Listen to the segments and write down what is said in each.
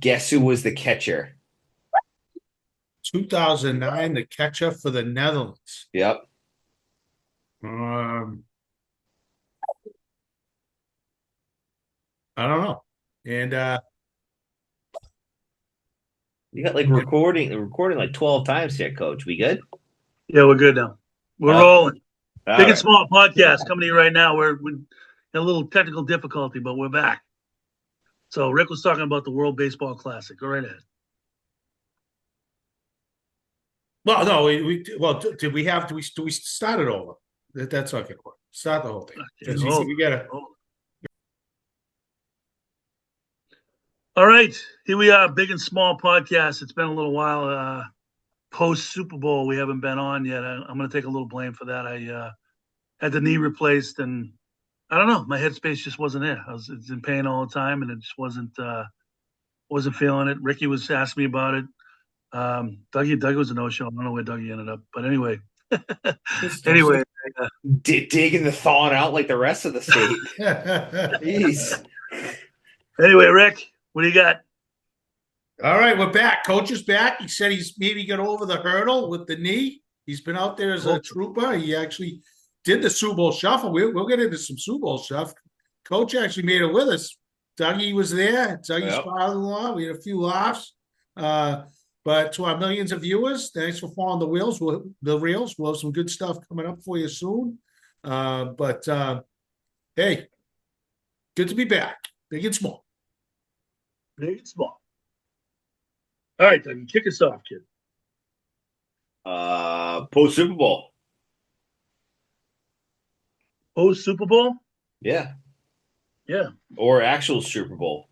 Guess who was the catcher? 2009, the catcher for the Netherlands. Yep. Um, I don't know. And You got like recording like 12 times here, coach. We good? Yeah, we're good now. We're Okay. rolling. All Big and right. small podcast coming to you right now. We're in a little technical difficulty, but we're back. So Rick was talking about the World Baseball Classic. Go right ahead. well, no, did we have do we start it over? That's okay. Start the whole thing Okay, because you see, hold we gotta. on. All right, here we are, big and small podcast. It's been a little while. Post Super Bowl, we haven't been on yet. I'm going to take a little blame for that. I had the knee replaced, and I don't know, my headspace just wasn't there. It's in pain all the time, and it just wasn't feeling it. Ricky was asking me about it. Dougie was a no-show. I don't know where Dougie ended up, but anyway, anyway, uh, Digging the thawing out like the rest of the state. Jeez. anyway, Rick, what do you got? All right, we're back. Coach is back. He said he's maybe got over the hurdle with the knee. He's been out there as a Hope trooper. He actually did the Super Bowl shuffle. We'll get into some Super Bowl stuff. Coach actually made it with us. Dougie was there. Dougie's Yep. father-in-law. We had a few laughs. Uh, but to our millions of viewers, thanks for following the reels. We'll have some good stuff coming up for you soon. But hey, good to be back. Big and small. big and small. All right, Dougie, kick us off, kid. Post Super Bowl. Post Super Bowl? Yeah. Yeah. Or actual Super Bowl.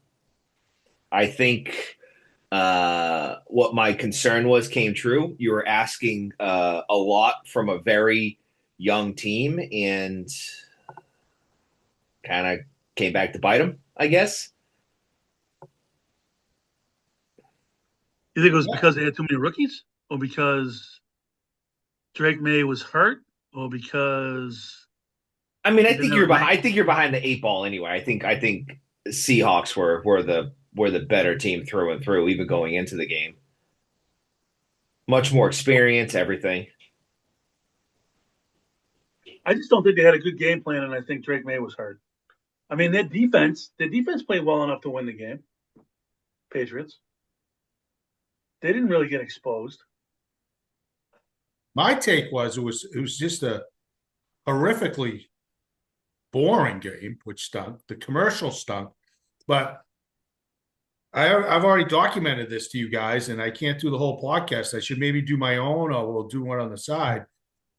I think what my concern was came true. You were asking a lot from a very young team and kind of came back to bite them, I guess. You think it was because they had too many rookies, or because Drake May was hurt, or because I mean, they didn't have a I think you're behind the eight ball anyway. I think Seahawks were the better team through and through, even going into the game. Much more experience, everything. I just don't think they had a good game plan, and I think Drake May was hurt. I mean, their defense played well enough to win the game. Patriots. They didn't really get exposed. My take was it was just a horrifically boring game, which stunk. The commercial stunk, but I've already documented this to you guys, and I can't do the whole podcast. I should maybe do my own, or we'll do one on the side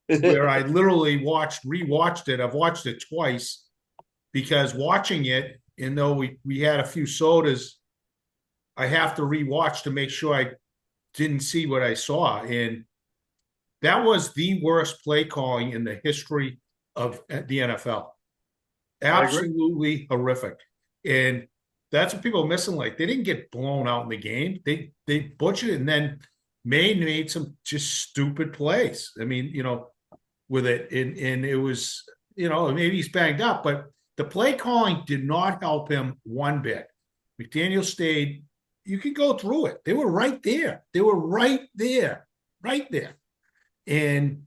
where I literally rewatched it. I've watched it twice because watching it, and though we had a few sodas, I have to rewatch to make sure I didn't see what I saw, and that was the worst play calling in the history of the NFL. I agree. Absolutely horrific. And that's what people are missing. Like they didn't get blown out in the game. They butchered it, and then May made some just stupid plays. I mean, with it, and it was, maybe he's banged up, but the play calling did not help him one bit. McDaniel stayed. You could go through it. They were right there. They were right there, right there, and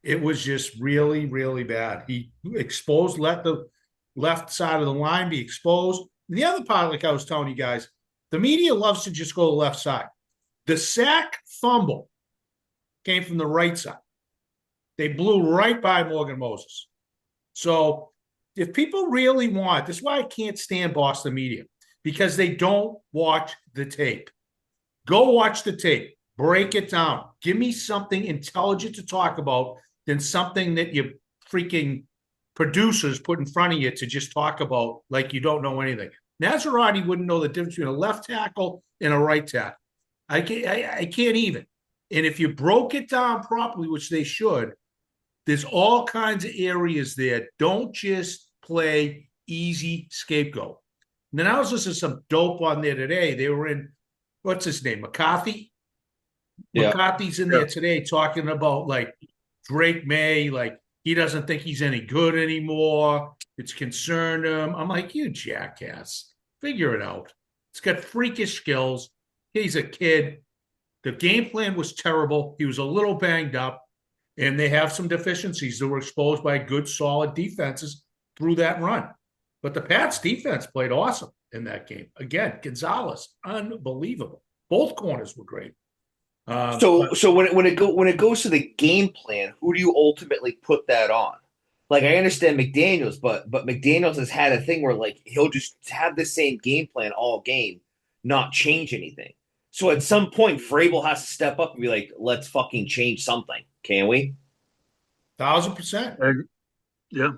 it was just really, really bad. He exposed, let the left side of the line be exposed. And the other part, like I was telling you guys, the media loves to just go to the left side. The sack fumble came from the right side. They blew right by Morgan Moses. So if people really want, this is why I can't stand Boston media, because they don't watch the tape. Go watch the tape. Break it down. Give me something intelligent to talk about than something that your freaking producers put in front of you to just talk about like you don't know anything. Nazarati wouldn't know the difference between a left tackle and a right tackle. I can't even. And if you broke it down properly, which they should, there's all kinds of areas there. Don't just play easy scapegoat. And then I was listening to some dope on there today. They were in, what's his name, McCarthy? Yeah. McCarthy's in Yeah. there today talking about like Drake May, like he doesn't think he's any good anymore. It's concerned him. I'm like, you jackass, figure it out. He's got freakish skills. He's a kid. The game plan was terrible. He was a little banged up, and they have some deficiencies that were exposed by good, solid defenses through that run. But the Pats defense played awesome in that game. Again, Gonzalez, unbelievable. Both corners were great. So when it goes to the game plan, who do you ultimately put that on? Like I understand McDaniels, but McDaniels has had a thing where like he'll just have the same game plan all game, not change anything. So at some point, Vrabel has to step up and be like, "Let's fucking change something, can we?" 1,000%. Yeah.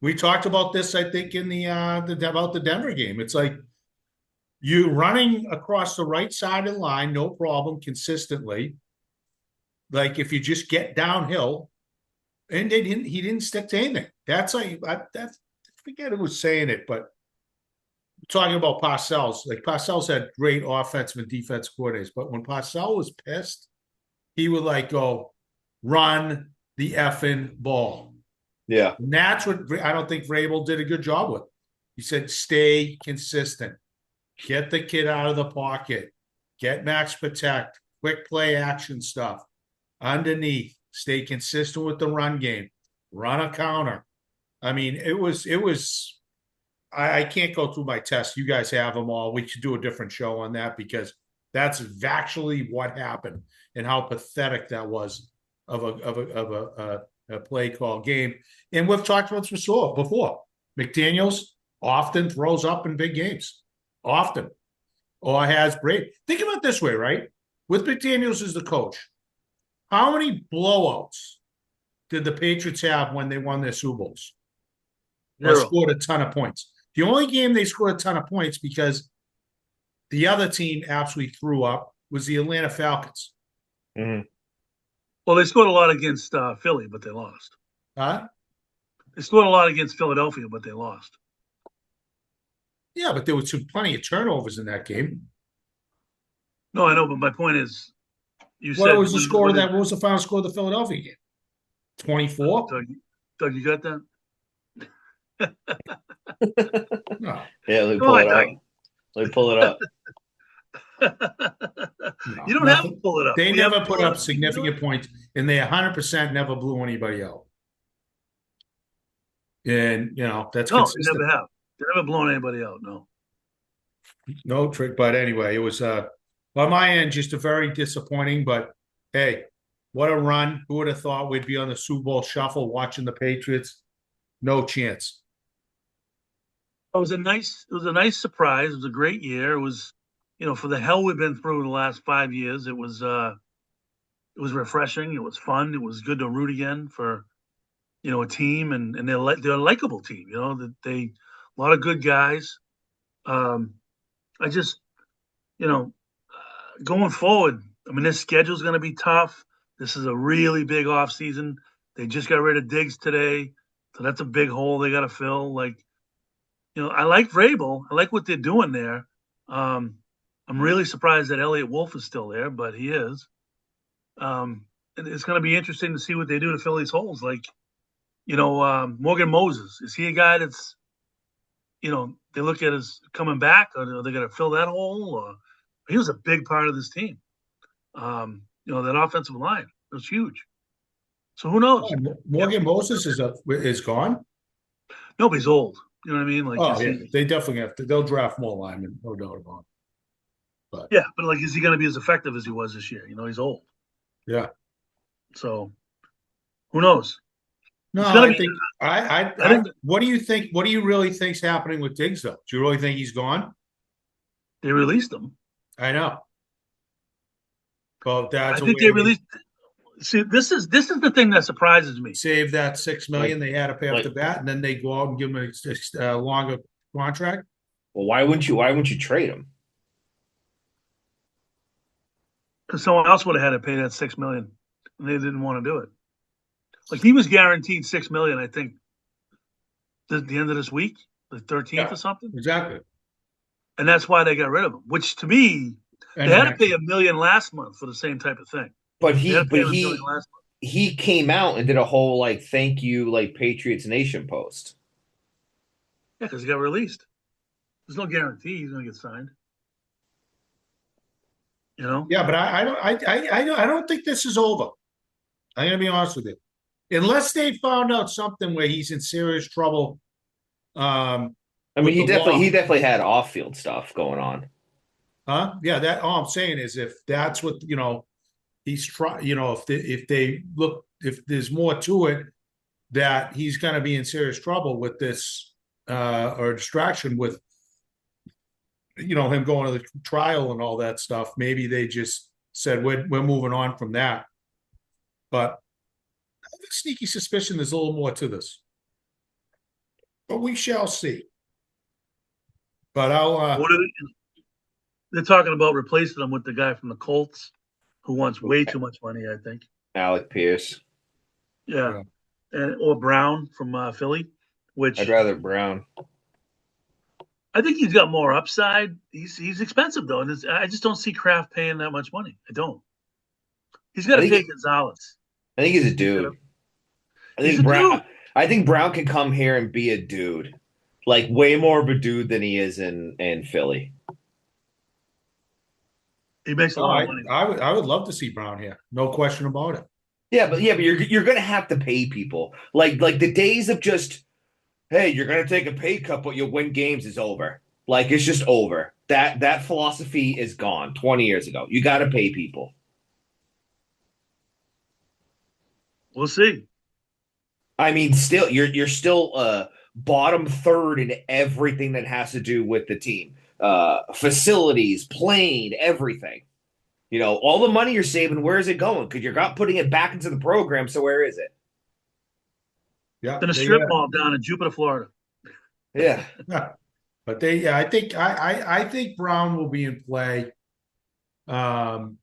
We talked about this, I think, in about the Denver game. It's like you running across the right side of the line, no problem, consistently. Like if you just get downhill, and he didn't stick to anything. That's like that's I forget who was saying it, but talking about Parcells, like Parcells had great offensive and defensive coordinators, but when Parcells was pissed, he would like go run the effing ball. Yeah. And that's what I don't think Vrabel did a good job with. He said, stay consistent. Get the kid out of the pocket. Get max protect. Quick play action stuff. Underneath. Stay consistent with the run game. Run a counter. I mean, it was I can't go through my tests. You guys have them all. We should do a different show on that because that's actually what happened and how pathetic that was of a play call game. And we've talked about this before. McDaniels often throws up in big games. Often. Or has great. Think about it this way, right? With McDaniels as the coach, how many blowouts did the Patriots have when they won their Super Bowls? Or scored a ton of points? The only game they scored a ton of points because the other team absolutely threw up was the Atlanta Falcons. Mm-hmm. Well, they scored a lot against Philly, but they lost. Huh? They scored a lot against Philadelphia, but they lost. Yeah, but there was plenty of turnovers in that game. No, I know, but my point is, what was the score of that? What was the final score of the Philadelphia game? 24? Doug, you got that? No. Yeah, let me pull it up. Let me pull it up. No, you don't have to pull it up. They never put up significant points, and they 100% never blew anybody out. And, that's consistent. They never have. They never blown anybody out, no. No trick. But anyway, it was, on my end, just a very disappointing. But, hey, what a run. Who would have thought we'd be on the Super Bowl shuffle watching the Patriots? No chance. It was a nice surprise. It was a great year. It was, for the hell we've been through the last 5 years, it was refreshing. It was fun. It was good to root again for, a team, and they're a likable team. That a lot of good guys. I just, going forward, I mean, this schedule is going to be tough. This is a really big off season. They just got rid of Diggs today, so that's a big hole they got to fill. Like, I like Vrabel. I like what they're doing there. I'm really surprised that Elliott Wolf is still there, but he is. And it's going to be interesting to see what they do to fill these holes. Like, Morgan Moses, is he a guy that's, they look at as coming back, or are they going to fill that hole? Or he was a big part of this team. That offensive line was huge. So who knows? Morgan Moses is gone? No, but he's old. You know what I mean? Like, they definitely have to. They'll draft more linemen, no doubt about it. But like, is he going to be as effective as he was this year? He's old. Yeah. So, who knows? No, I think. What do you think? What do you really think's happening with Diggs, though? Do you really think he's gone? They released him. I know. Well, I think they released. See, this is the thing that surprises me. Save that $6 million they had to pay off the bat, and then they go out and give him a longer contract. Well, why wouldn't you trade him? Because someone else would have had to pay that $6 million, and they didn't want to do it. Like, he was guaranteed $6 million, I think, at the end of this week, the 13th or something. Exactly. And that's why they got rid of him. Which, to me, they had to pay $1 million last month for the same type of thing. But he came out and did a whole thank you Patriots Nation post. Yeah, because he got released. There's no guarantee he's going to get signed. You know, Yeah, but I don't think this is over. I'm gonna be honest with you. Unless they found out something where he's in serious trouble I mean, with the he law. definitely had off-field stuff going on. Huh? Yeah, that all I'm saying is if that's what, he's if they look, if there's more to it, that he's going to be in serious trouble with this or distraction with him going to the trial and all that stuff. Maybe they just said we're moving on from that. But I have a sneaky suspicion there's a little more to this, but we shall see. But I'll what are they're talking about replacing him with the guy from the Colts who wants way too much money, I think. Alec Pierce. Yeah. yeah. And or Brown from Philly, I'd which rather Brown. I think he's got more upside. He's expensive though, and I just don't see Kraft paying that much money. I don't. He's got I to pay think Gonzalez. I think he's a He's, gotta, dude. I he's think a Brown. dude. I think Brown can come here and be a dude, like way more of a dude than he is in Philly. He makes a Oh, lot of I, money. I would love to see Brown here. No question about it. But you're gonna have to pay people. Like the days of just, hey, you're gonna take a pay cut, but you'll win games is over. Like it's just over. That philosophy is gone 20 years ago. You got to pay people. We'll see. I mean, still you're still bottom third in everything that has to do with the team, facilities, plane, everything. All the money you're saving, where is it going? Because you're not putting it back into the program. So where is it? Yeah, Then a they strip mall down in Jupiter, Florida. Yeah, yeah. But they, yeah, I think I think Brown will be in play. Um,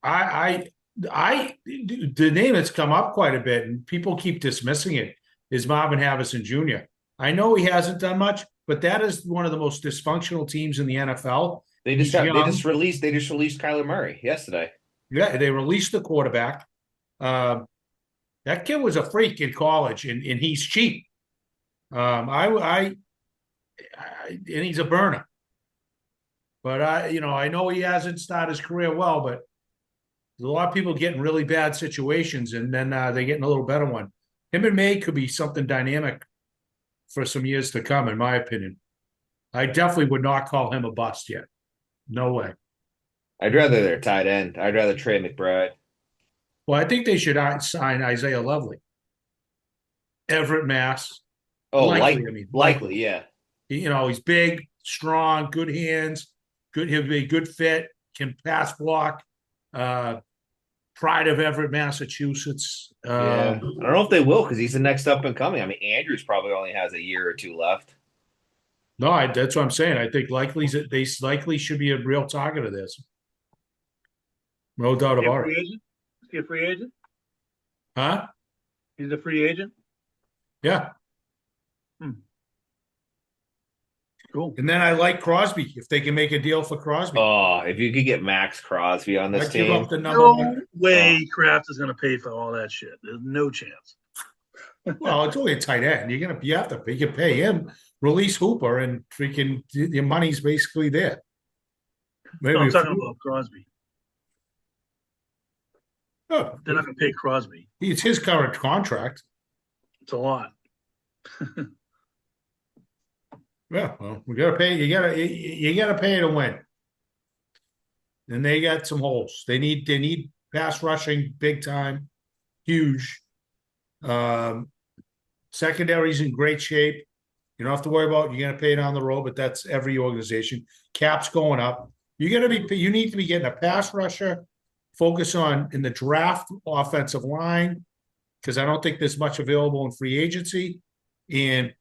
I, the name that's come up quite a bit, and people keep dismissing it, is Marvin Harrison Jr. I know he hasn't done much, but that is one of the most dysfunctional teams in the NFL. He's young. they just released Kyler Murray yesterday. Yeah, they released the quarterback. Um, that kid was a freak in college, and he's cheap. And he's a burner. But I know he hasn't started his career well, but there's a lot of people getting really bad situations, and then they're getting a little better one. Him and May could be something dynamic for some years to come, in my opinion. I definitely would not call him a bust yet. No way. I'd rather their tight end. I'd rather Trey McBride. Well, I think they should sign Isaiah Lovely, Everett, Mass. Oh, Likely, I mean, likely, yeah. He's big, strong, good hands, good. He'll be a good fit. Can pass block. Uh, Pride of Everett, Massachusetts. Yeah, I don't know if they will because he's the next up and coming. I mean, Andrews probably only has a year or two left. No, that's what I'm saying. I think they likely should be a real target of this. No doubt Is he a about it. free agent? Is he a free agent? Huh? He's a free agent. Yeah. Hmm. Cool. And then I like Crosby if they can make a deal for Crosby. Oh, if you could get Max Crosby on this I'd give team. up the number No one. way Kraft is going to pay for all that shit. There's no chance. Well, it's only a tight end. You can pay him, release Hooper, and freaking your money's basically there. No, Maybe I'm a talking few. about Crosby. Oh, They're not going to pay Crosby. it's his current contract. It's a lot. Yeah, well, we gotta pay. You gotta pay to win. And they got some holes. They need pass rushing big time, huge. Um, Secondary's in great shape. You don't have to worry about you're gonna pay down the road, but that's every organization. Cap's going up. You need to be getting a pass rusher. Focus on in the draft offensive line because I don't think there's much available in free agency. And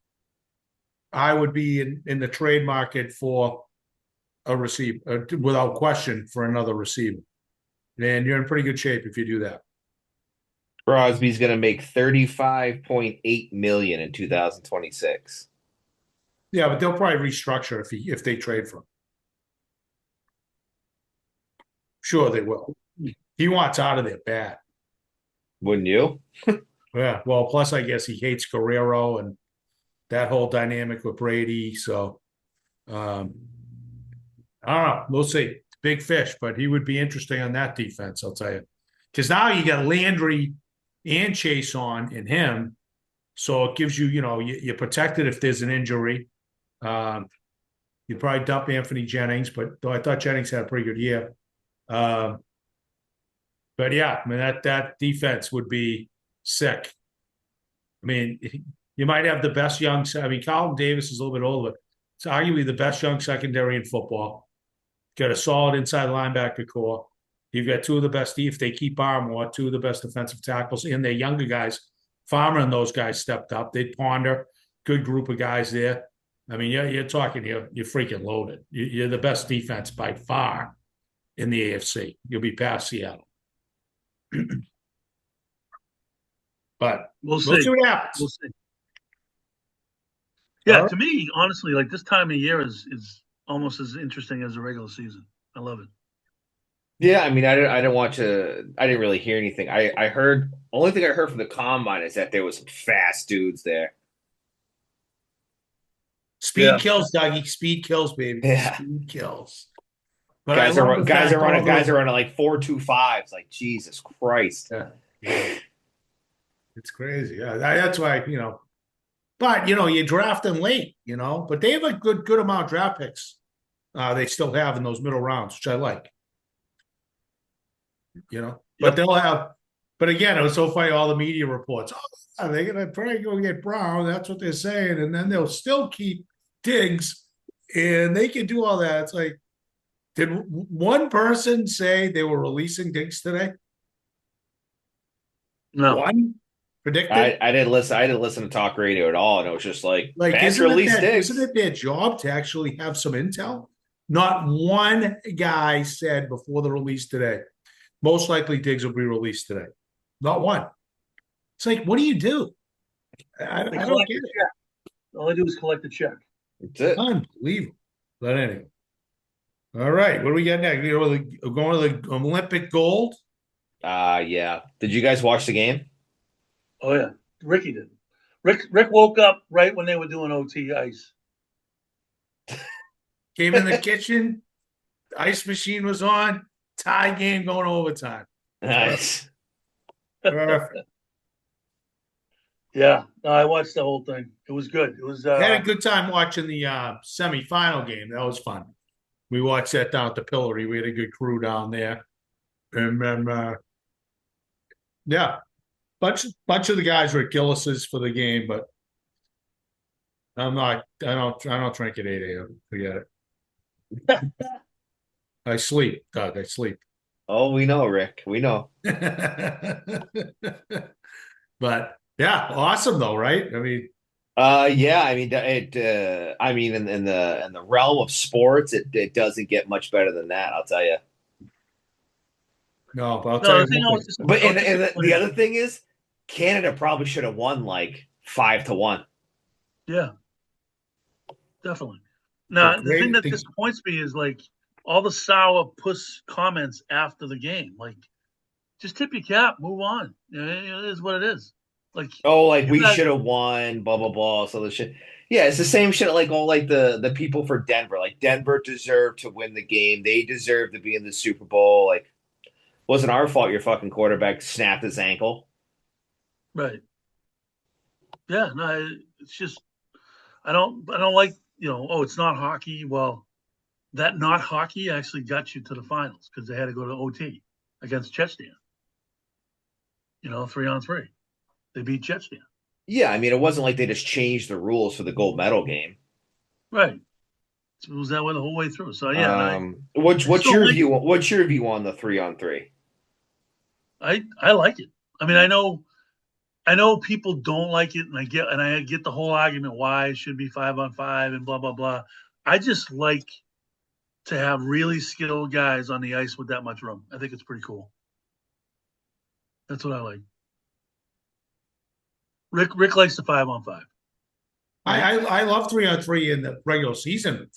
I would be in the trade market for a receiver without question for another receiver. And you're in pretty good shape if you do that. Crosby's going to make 35.8 million in 2026. Yeah, but they'll probably restructure if they trade for him. Sure, they will. He wants out of there bad. Wouldn't you? Yeah. Well, plus I guess he hates Guerrero and that whole dynamic with Brady. So I don't know. We'll see. big fish, but he would be interesting on that defense, I'll tell you. Because now you got Landry and Chase on in him. So it gives you, you're protected if there's an injury. You'd probably dump Anthony Jennings, but though I thought Jennings had a pretty good year. But yeah, I mean, that defense would be sick. I mean, you might have the best young. I mean, Carlton Davis is a little bit older. It's arguably the best young secondary in football. Got a solid inside linebacker core. You've got two of the best, if they keep Barmore, two of the best defensive tackles, and their younger guys. Farmer and those guys stepped up. They'd Ponder, good group of guys there. I mean, you're talking, you're freaking loaded. You're the best defense by far in the AFC. You'll be past Seattle. But we'll see what happens. We'll see. Yeah, to me, honestly, like this time of year is almost as interesting as the regular season. I love it. Yeah, I mean, I didn't really hear anything. I heard, only thing I heard from the combine is that there was some fast dudes there. Speed kills, Dougie. Speed kills, baby. Yeah. Speed kills. But guys are running like 4.25s. Like, Jesus Christ. Yeah. It's crazy. Yeah, that's why, but you draft them late, but they have a good amount of draft picks. They still have in those middle rounds, which I like. But they'll have. But again, it was so funny. All the media reports. Oh, they're gonna probably go get Brown. That's what they're saying, and then they'll still keep Diggs, and they can do all that. It's like, did one person say they were releasing Diggs today? No. One predicted. I didn't listen. I didn't listen to talk radio at all, and it was just like isn't it their job to actually have some intel? Not one guy said before the release today, most likely Diggs will be released today. Not one. It's like, what do you do? I don't get it. All I do is collect the check. That's it. Unbelievable. But anyway. All right. What do we got next? We're going to the Olympic gold? Yeah. Did you guys watch the game? Oh, yeah. Ricky did. Rick woke up right when they were doing OT ice. Came in the kitchen. The ice machine was on. Tie game going overtime. Nice. Perfect. Yeah. No, I watched the whole thing. It was good. It was. I had a good time watching the semifinal game. That was fun. We watched that down at the Pillory. We had a good crew down there. And then, yeah. Bunch of the guys were at Gillis's for the game, but I don't drink at 8 a.m. Forget it. I sleep, Doug. I sleep. Oh, we know, Rick. We know. But yeah, awesome though, right? I mean, yeah. I mean, in the realm of sports, it doesn't get much better than that. I'll tell you. No, but I'll tell you. But the other thing is, Canada probably should have won like 5-1. Yeah, definitely. Now, the thing that disappoints me is like all the sour puss comments after the game. Like, just tip your cap, move on. It is what it is. Like, we should have won, blah blah blah. So the shit. Yeah, it's the same shit. Like all like the people for Denver. Like Denver deserved to win the game. They deserve to be in the Super Bowl. Like, wasn't our fault. Your fucking quarterback snapped his ankle. Right. Yeah. No, it's just I don't like it's not hockey. Well, that not hockey actually got you to the finals because they had to go to OT against Chechnya. 3-on-3. They beat Chechnya. Yeah, I mean, it wasn't like they just changed the rules for the gold medal game. Right. It was that way the whole way through. So yeah. What's your view? What's your view on the 3-on-3? I like it. I mean, I know people don't like it, and I get the whole argument why it should be 5-on-5 and blah blah blah. I just like to have really skilled guys on the ice with that much room. I think it's pretty cool. That's what I like. Rick likes the 5-on-5. I love 3-on-3 in the regular season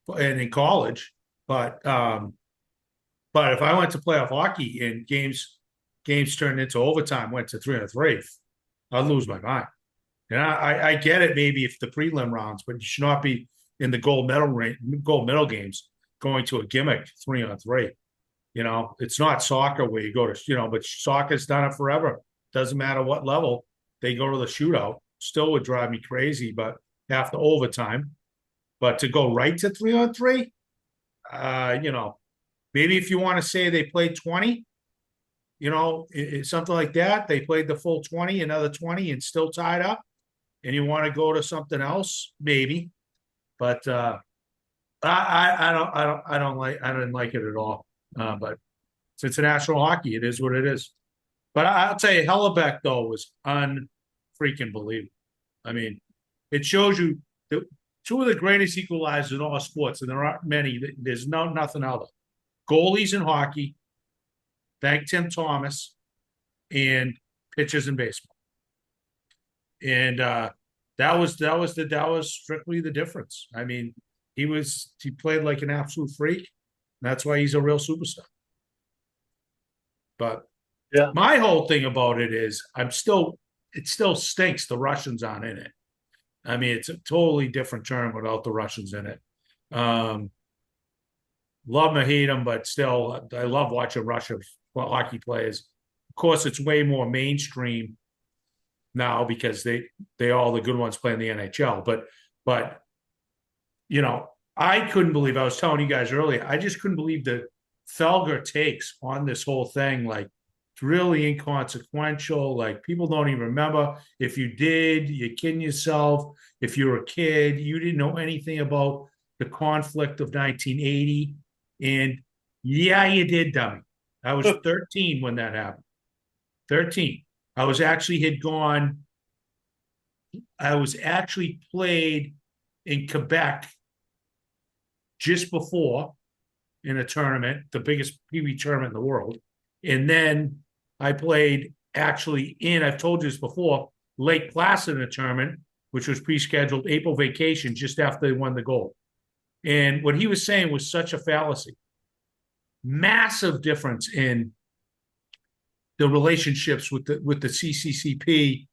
and in college, but if I went to playoff hockey and games turned into overtime, went to 3-on-3, I'd lose my mind. And I get it maybe if the prelim rounds, but you should not be in the gold medal games going to a gimmick 3-on-3. It's not soccer where you go to, but soccer's done it forever. Doesn't matter what level they go to the shootout. Still would drive me crazy, but after overtime. But to go right to 3-on-3, maybe if you want to say they played 20, something like that. They played the full 20, another 20, and still tied up. And you want to go to something else, maybe. But I didn't like it at all. But since it's national hockey, it is what it is. But I'll tell you, Hellebuck though was unfreaking believable. I mean, it shows you that two of the greatest equalizers in all sports, and there aren't many. There's nothing other. Goalies in hockey, thank Tim Thomas, and pitchers in baseball. And that was strictly the difference. I mean, he played like an absolute freak. That's why he's a real superstar. But yeah, my whole thing about it is it still stinks the Russians aren't in it. I mean, it's a totally different term without the Russians in it. Love them or hate them, but still, I love watching Russia hockey players. Of course, it's way more mainstream now because they all the good ones play in the NHL. But I couldn't believe, I was telling you guys earlier, I just couldn't believe the Felger takes on this whole thing. Like, it's really inconsequential. Like, people don't even remember. If you did, you're kidding yourself. If you were a kid, you didn't know anything about the conflict of 1980. And yeah, you did, dummy. I was 13 when that happened. 13. I was actually played in Quebec just before in a tournament, the biggest Pee Wee tournament in the world. And then I played actually I've told you this before, Lake Placid in a tournament, which was pre-scheduled April vacation just after they won the gold. And what he was saying was such a fallacy. Massive difference in the relationships with the CCCP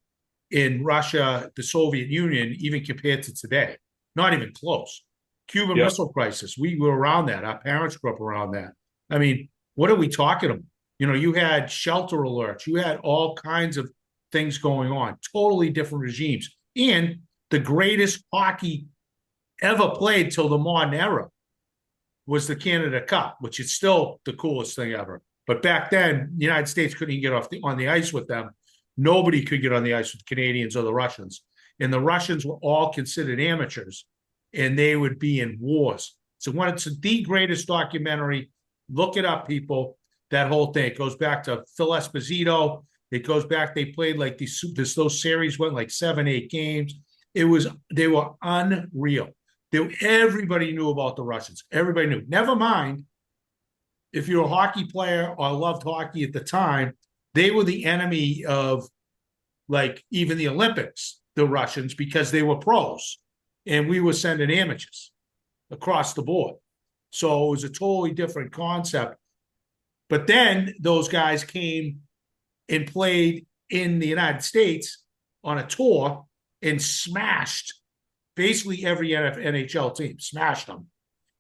in Russia, the Soviet Union, even compared to today. Not even close. Cuban Missile Crisis, we were around that. Our parents grew up around that. I mean, what are we talking about? You had shelter alerts. You had all kinds of things going on. Totally different regimes. And the greatest hockey ever played till the modern era was the Canada Cup, which is still the coolest thing ever. But back then, the United States couldn't even get on the ice with them. Nobody could get on the ice with the Canadians or the Russians. And the Russians were all considered amateurs, and they would be in wars. So it's the greatest documentary. Look it up, people. That whole thing. It goes back to Phil Esposito. It goes back. They played like those series went like 7-8 games. They were unreal. Everybody knew about the Russians. Everybody knew. Never mind if you're a hockey player or loved hockey at the time, they were the enemy of like even the Olympics, the Russians, because they were pros and we were sending amateurs across the board. So it was a totally different concept. But then those guys came and played in the United States on a tour and smashed basically every NHL team, smashed them.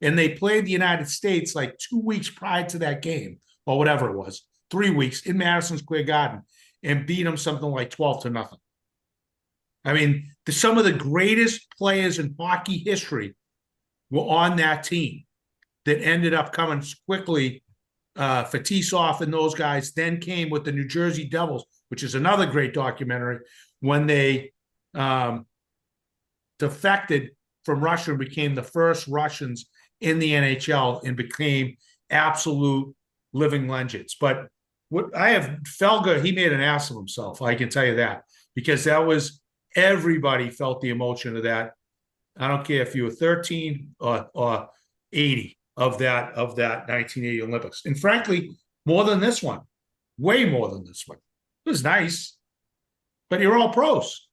And they played the United States like 2 weeks prior to that game, or whatever it was, 3 weeks in Madison Square Garden, and beat them something like 12-0. I mean, some of the greatest players in hockey history were on that team that ended up coming quickly. Fetisov and those guys then came with the New Jersey Devils, which is another great documentary, when they defected from Russia and became the first Russians in the NHL and became absolute living legends. But what I have Felger, he made an ass of himself. I can tell you that, because everybody felt the emotion of that. I don't care if you were 13 or 80 of that 1980 Olympics. And frankly, more than this one, way more than this one. It was nice, but you're all pros.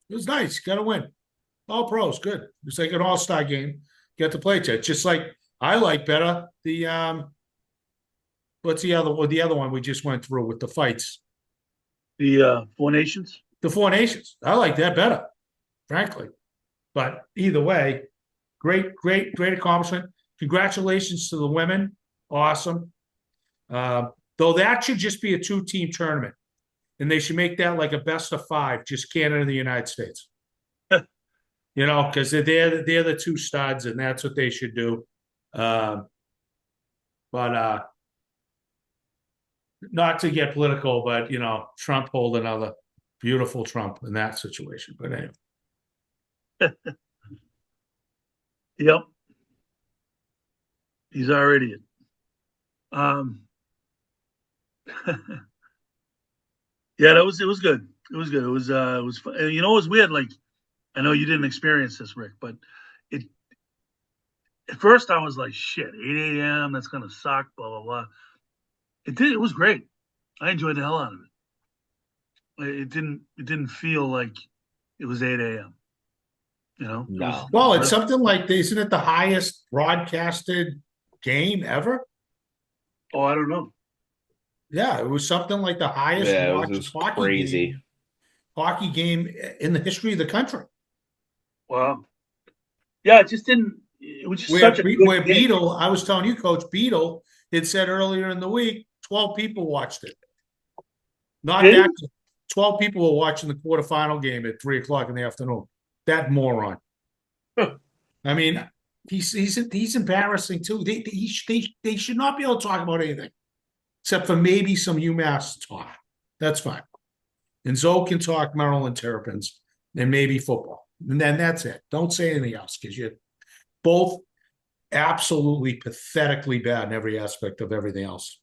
It was nice. Got to win. All pros, good. It's like an all-star game. Get to play it. Just like I like better the what's the other one we just went through with the fights? The Four Nations. The Four Nations. I like that better, frankly. But either way, great accomplishment. Congratulations to the women. Awesome. Though that should just be a 2-team tournament. And they should make that like a best of 5, just Canada and the United States. Because they're the 2 studs, and that's what they should do. But not to get political, but Trump hold another beautiful Trump in that situation. But anyway. Yep. He's already in. Yeah, it was good. It was good. It was fun. It was weird. Like, I know you didn't experience this, Rick, but at first I was like, shit, 8 a.m. That's gonna suck. Blah blah blah. It was great. I enjoyed the hell out of it. It didn't feel like it was 8 a.m. No. Well, it's something like, isn't it the highest broadcasted game ever? Oh, I don't know. Yeah, it was something like the highest watched hockey game in the history of the country. Wow. Yeah, it just didn't. It was just such a good game. Beadle, I was telling you, Coach Beadle had said earlier in the week, 12 people watched it. Not that 12 people were watching the quarterfinal game at 3:00 in the afternoon. That moron. I mean, he's embarrassing too. They should not be able to talk about anything except for maybe some UMass talk. That's fine. And Zoe can talk Maryland Terrapins and maybe football. And then that's it. Don't say anything else because you're both absolutely pathetically bad in every aspect of everything else.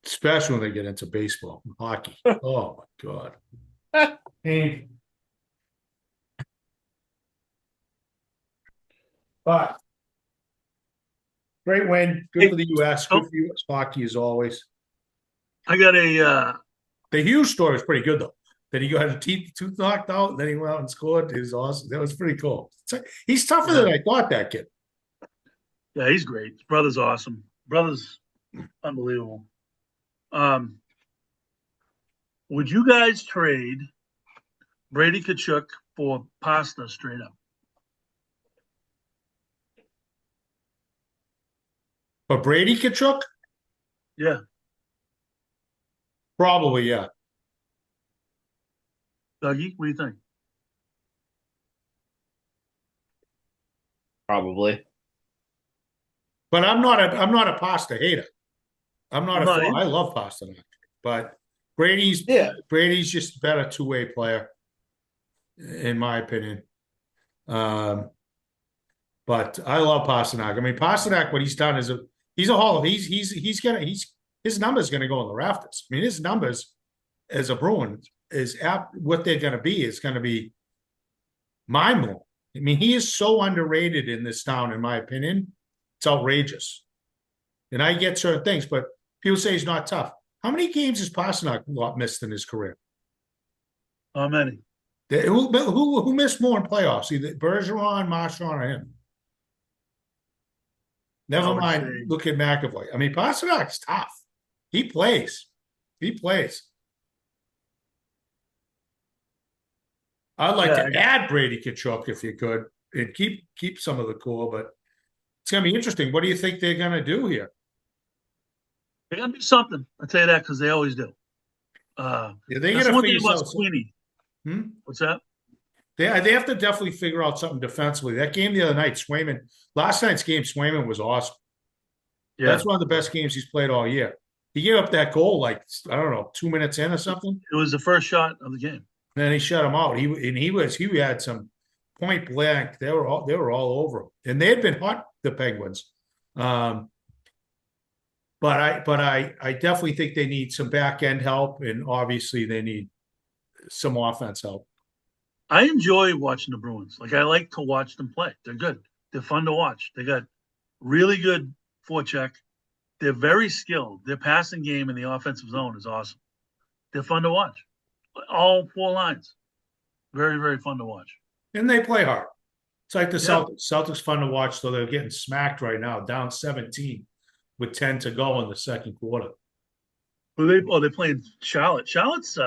Especially when they get into baseball and hockey. Oh, my God. Hey. But great win. Good for the U.S. Good for U.S. hockey as always. I got the Hughes story was pretty good, though. That he got a tooth knocked out, and then he went out and scored. It was awesome. That was pretty cool. He's tougher than I thought, that kid. Yeah, he's great. His brother's awesome. Brother's unbelievable. Would you guys trade Brady Tkachuk for pasta straight up? But Brady Tkachuk? Yeah. Probably, yeah. Dougie, what do you think? Probably. But I'm not a pasta hater. I love pasta, but Brady's just a better two-way player, in my opinion. But I love Pasternak. I mean, Pasternak, what he's done is his numbers gonna go in the rafters. I mean, his numbers as a Bruin what they're gonna be is gonna be mind-blowing. I mean, he is so underrated in this town, in my opinion. It's outrageous. And I get certain things, but people say he's not tough. How many games has Pasternak missed in his career? How many? Who missed more in playoffs? Either Bergeron, Marchand, or him? Never mind. Look at McAvoy. I mean, Pasternak's tough. He plays. I'd like to add Brady Tkachuk if you could, and keep some of the core, but it's going to be interesting. What do you think they're going to do here? They're going to do something. I'll tell you that because they always do. They're going to figure out Sweeney. What's that? They have to definitely figure out something defensively. That game the other night, last night's game, Swayman was awesome. Yeah. That's one of the best games he's played all year. He gave up that goal, like, I don't know, 2 minutes in or something. It was the first shot of the game. And then he shut him out. He had some point blank. They were all over him. And they had been hot, the Penguins. But I definitely think they need some back end help, and obviously they need some offense help. I enjoy watching the Bruins. Like, I like to watch them play. They're good. They're fun to watch. They got really good forecheck. They're very skilled. Their passing game in the offensive zone is awesome. They're fun to watch. All 4 lines. Very, very fun to watch. And they play hard. It's like the Celtics. Celtics fun to watch, though they're getting smacked right now, down 17 with 10 to go in the second quarter. They're playing Charlotte. Charlotte's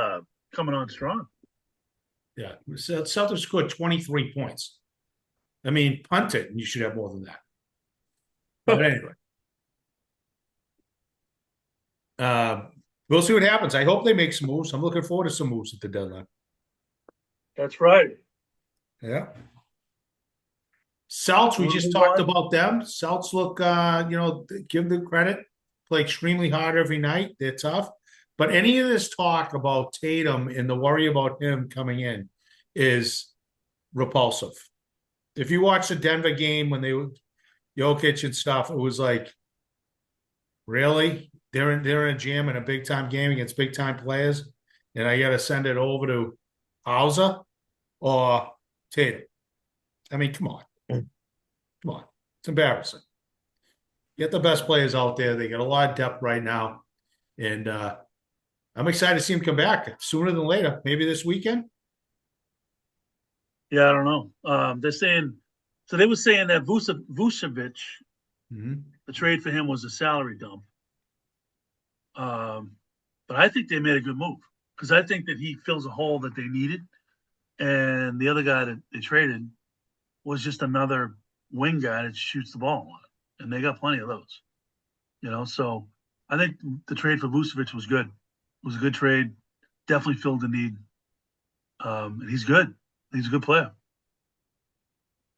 coming on strong. Yeah. Celtics scored 23 points. I mean, punt it, and you should have more than that. But anyway, uh, we'll see what happens. I hope they make some moves. I'm looking forward to some moves at the deadline. That's right. Yeah. Celts, we We'll just move talked on. about them. Celts look, give them credit. Play extremely hard every night. They're tough. But any of this talk about Tatum and the worry about him coming in is repulsive. If you watch the Denver game when they were Jokic and stuff, it was like, really? They're in a jam in a big time game against big time players, and I got to send it over to Hauser or Tatum. I mean, come on. Come on. It's embarrassing. Get the best players out there. They got a lot of depth right now. And I'm excited to see him come back sooner than later. Maybe this weekend. Yeah, I don't know. They're saying so. They were saying that Vucevic, Mm-hmm. the trade for him was a salary dump. But I think they made a good move because I think that he fills a hole that they needed, and the other guy that they traded was just another wing guy that shoots the ball a lot, and they got plenty of those. So I think the trade for Vucevic was good. It was a good trade. Definitely filled the need. And he's good. He's a good player.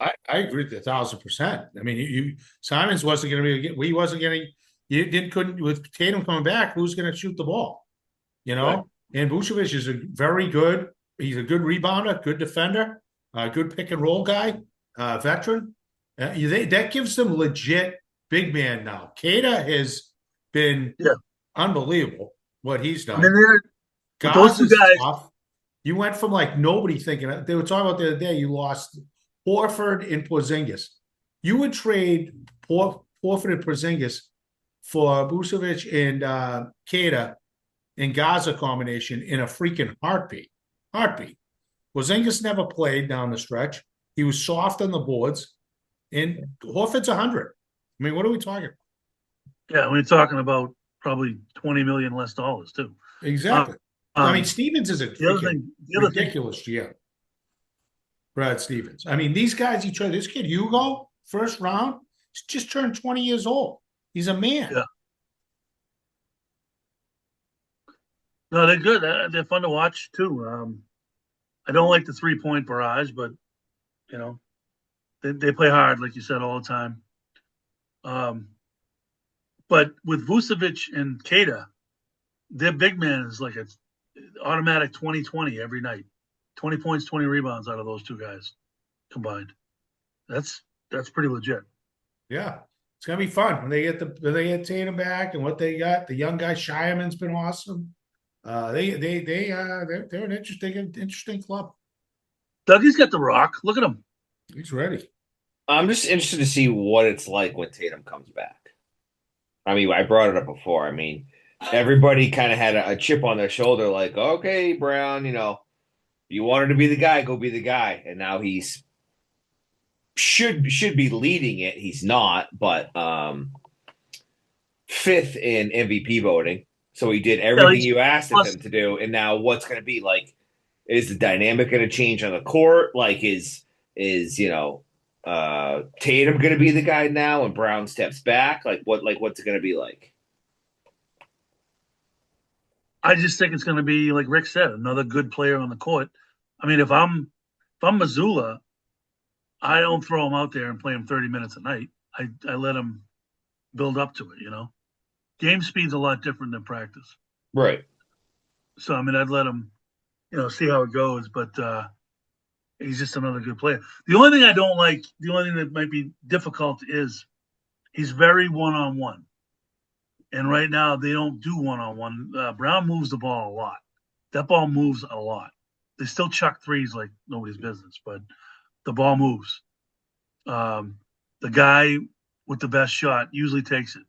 I agree with 1,000%. I mean, Simons wasn't going to be. He wasn't getting. You couldn't with Tatum coming back. Who's going to shoot the ball? Right. And Vucevic is a very good. He's a good rebounder, good defender, good pick and roll guy, veteran. That gives them legit big man now. Kada has been Yeah. unbelievable what he's I mean, done. with those Gaz two is guys, tough. You went from like nobody thinking. They were talking about the other day. You lost Horford and Porzingis. You would trade Horford and Porzingis for Vucevic and Kada and Gaza combination in a freaking heartbeat. Heartbeat. Porzingis never played down the stretch. He was soft on the boards, and Horford's 100. I mean, what are we talking about? yeah, we're talking about probably $20 million less dollars too. Exactly. I mean, Um, Stevens is a the other freaking thing, the other thing, ridiculous GM. Brad Stevens. I mean, these guys, you trade this kid, Hugo, first round, he's just turned 20 years old. He's a man. yeah, no, they're good. They're fun to watch too. I don't like the 3-point barrage, but you know they play hard, like you said, all the time. Um, but with Vucevic and Kada, their big man is like an automatic 20-20 every night. 20 points, 20 rebounds out of those two guys combined. That's pretty legit. Yeah. It's gonna be fun when they get Tatum back and what they got. The young guy Shireman's been awesome. They're an interesting club. Dougie's got the rock. Look at him. He's ready. I'm just interested to see what it's like when Tatum comes back. I mean, I brought it up before. I mean, everybody kind of had a chip on their shoulder, like, okay, Brown, you wanted to be the guy, go be the guy. And now he's should be leading it. He's not, but fifth in MVP voting. So he did Yeah, everything you asked of plus, him to do. And now what's going to be like? Is the dynamic going to change on the court? Like, is Tatum going to be the guy now, and Brown steps back? What's it going to be like? I just think it's going to be like Rick said, another good player on the court. I mean, if I'm Missoula, I don't throw him out there and play him 30 minutes a night. I let him build up to it. Game speed's a lot different than practice. Right. So I mean, I'd let him, see how it goes. But he's just another good player. The only thing I don't like, the only thing that might be difficult is he's very one-on-one. And right now they don't do one-on-one. Brown moves the ball a lot. That ball moves a lot. They still chuck threes like nobody's business, but the ball moves. The guy with the best shot usually takes it.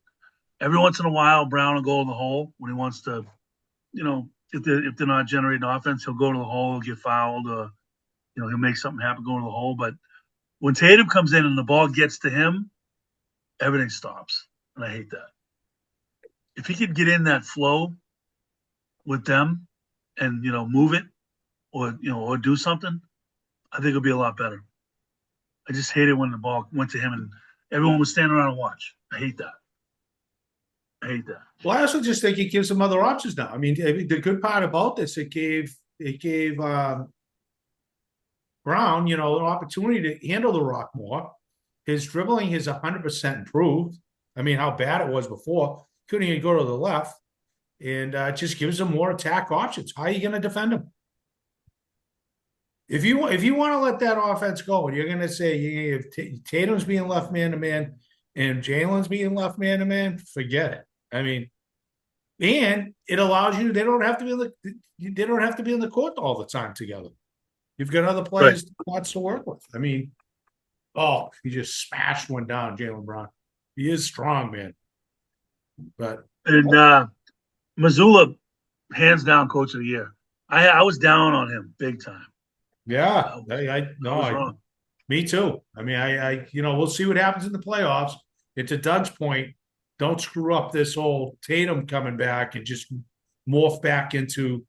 Every once in a while, Brown will go in the hole when he wants to, if they're not generating offense, he'll go to the hole, get fouled, he'll make something happen going to the hole. But when Tatum comes in and the ball gets to him, everything stops. And I hate that. If he could get in that flow with them and, move it or do something, I think it'll be a lot better. I just hated when the ball went to him and everyone was standing around and watch. I hate that. I hate that. Well, I also just think it gives them other options now. I mean, the good part about this, it gave Brown, an opportunity to handle the rock more. His dribbling is 100% improved. I mean, how bad it was before. Couldn't even go to the left. And it just gives him more attack options. How are you going to defend him? If you want to let that offense go, and you're going to say if Tatum's being left man to man and Jalen's being left man to man, forget it. I mean, and it allows you. They don't have to be in the court all the time together. You've got other players lots to work with. I mean, he just smashed one down, Jaylen Brown. He is strong, man. But Missoula, hands down, coach of the year. I was down on him big time. yeah, wrong. Me too. I mean, we'll see what happens in the playoffs. And to Doug's point, don't screw up this whole Tatum coming back and just morph back into,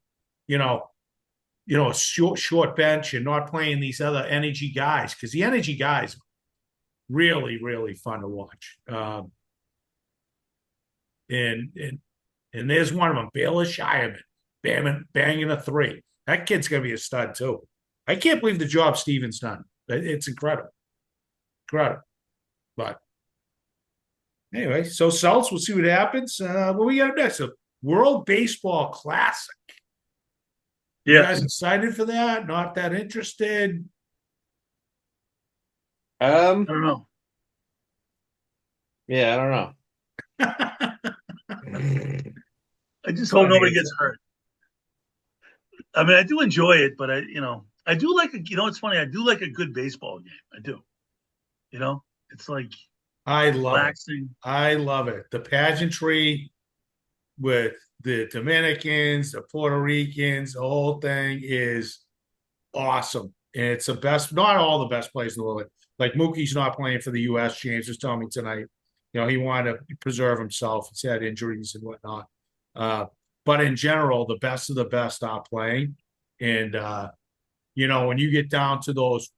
a short bench and not playing these other energy guys, because the energy guys really, really fun to watch. And there's one of them, Baylor Shireman, banging a three. That kid's gonna be a stud too. I can't believe the job Steven's done. It's incredible. But anyway, so Celts, we'll see what happens. What we got next? A World Baseball Classic. You guys excited for that? Not that interested? I don't know. Yeah, I don't know. I just hope nobody gets hurt. I mean, I do enjoy it, but I do like it's funny. I do like a good baseball game. I do. It's like I love relaxing. it. I love it. The pageantry with the Dominicans, the Puerto Ricans, the whole thing is awesome. And it's the best, not all the best players in the world. Like Mookie's not playing for the U.S. James was telling me tonight. He wanted to preserve himself. He's had injuries and whatnot. But in general, the best of the best are playing. And, when you get down to those,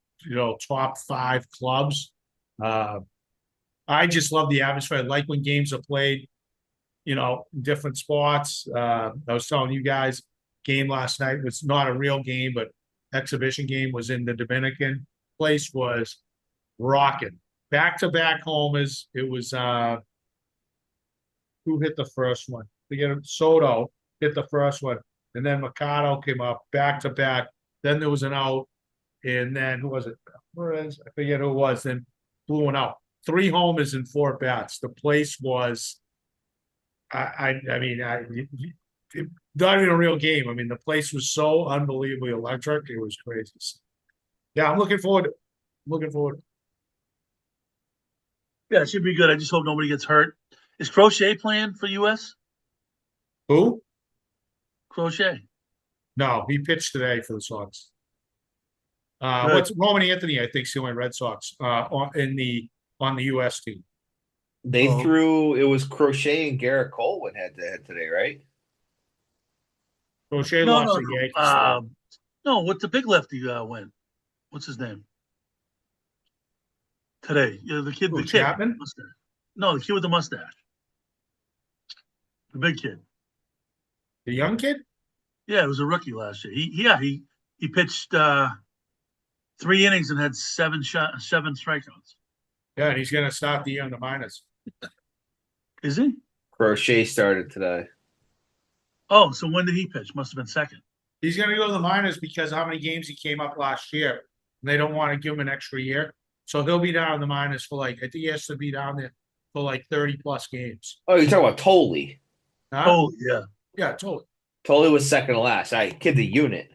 top 5 clubs, I just love the atmosphere. I like when games are played, in different spots. I was telling you guys, game last night was not a real game, but exhibition game was in the Dominican. Place was rocking. Back-to-back homers. It was who hit the first one? Soto hit the first one, and then Mercado came up back-to-back. Then there was an out, and then who was it? I forget who it was. Then blew one out. 3 homers and 4 bats. The place was, not even a real game. I mean, the place was so unbelievably electric. It was crazy. Yeah, I'm looking forward. Yeah, it should be good. I just hope nobody gets hurt. Is Crochet playing for U.S.? Who? Crochet. No, he pitched today for the Sox. What's Roman Anthony? I think, still in Red Sox on the U.S. team. They threw. It was Crochet and Garrett Cole went head to head today, right? Crochet lost the Yankees. No, what's the big lefty win? What's his name? Today, the kid. The Chapman? Kid. No, the kid with the mustache. The big kid. The young kid? Yeah, it was a rookie last year. He pitched 3 innings and had 7 strikeouts. Yeah, and he's going to start the year in the minors. Is he? Crochet started today. Oh, so when did he pitch? Must have been second. He's going to go to the minors because how many games he came up last year. And they don't want to give him an extra year. So he'll be down in the minors for I think he has to be down there for 30-plus games. Oh, you're talking about Tolley. Huh? Oh, yeah. Yeah, totally. Tolley was second to last. Kid the unit.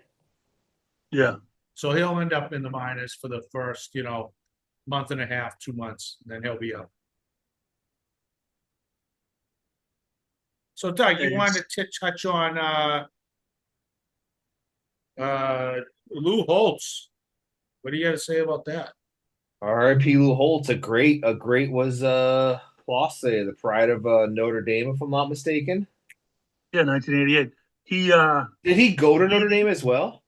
Yeah. So he'll end up in the minors for the first, month and a half, 2 months, and then he'll be up. So, Doug, you wanted to touch on Lou Holtz. What do you got to say about that? R.I.P. Lou Holtz. A great was lost today. The pride of Notre Dame, if I'm not mistaken. Yeah, 1988. Did he go to Notre Dame as well?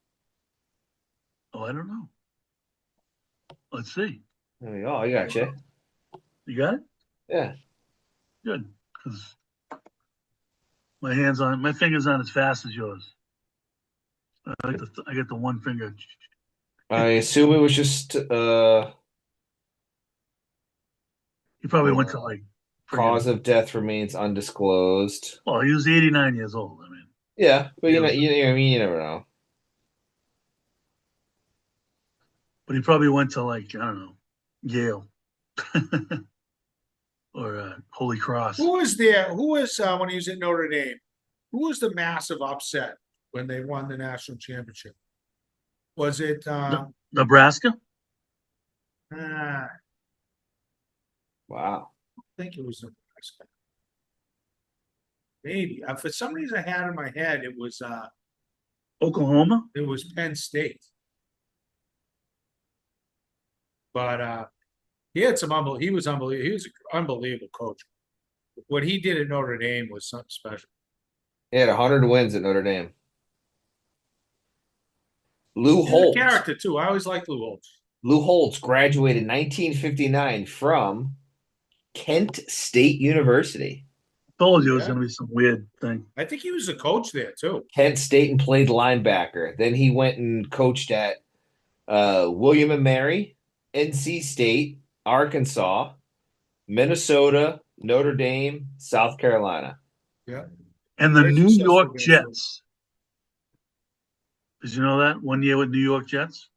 Oh, I don't know. Let's see. There you go. I got you. You got it? Yeah. Good. Because my fingers aren't as fast as yours. I get the one finger. I assume it was just He probably went to like cause friggin' of death remains undisclosed. well, he was 89 years old. I mean, Yeah, but he was, I mean, you never know. but he probably went to like, I don't know, Yale or Holy Cross. Who was there? Who was when he was at Notre Dame? Who was the massive upset when they won the national championship? Was it? Nebraska? I Wow. think it was Nebraska. Maybe. For some reason, I had in my head it was Oklahoma? Penn State. But he had some unbelievable. He was unbelievable. He was an unbelievable coach. What he did at Notre Dame was something special. He had 100 wins at Notre Dame. Lou He's a Holtz. character too. I always liked Lou Holtz. Lou Holtz graduated in 1959 from Kent State University. Told you it was going to be some weird thing. I think he was a coach there too. Kent State and played linebacker. Then he went and coached at William and Mary, NC State, Arkansas, Minnesota, Notre Dame, South Carolina. Yeah. And the Very New successful York guy. Jets. Did you know that? 1 year with New York Jets?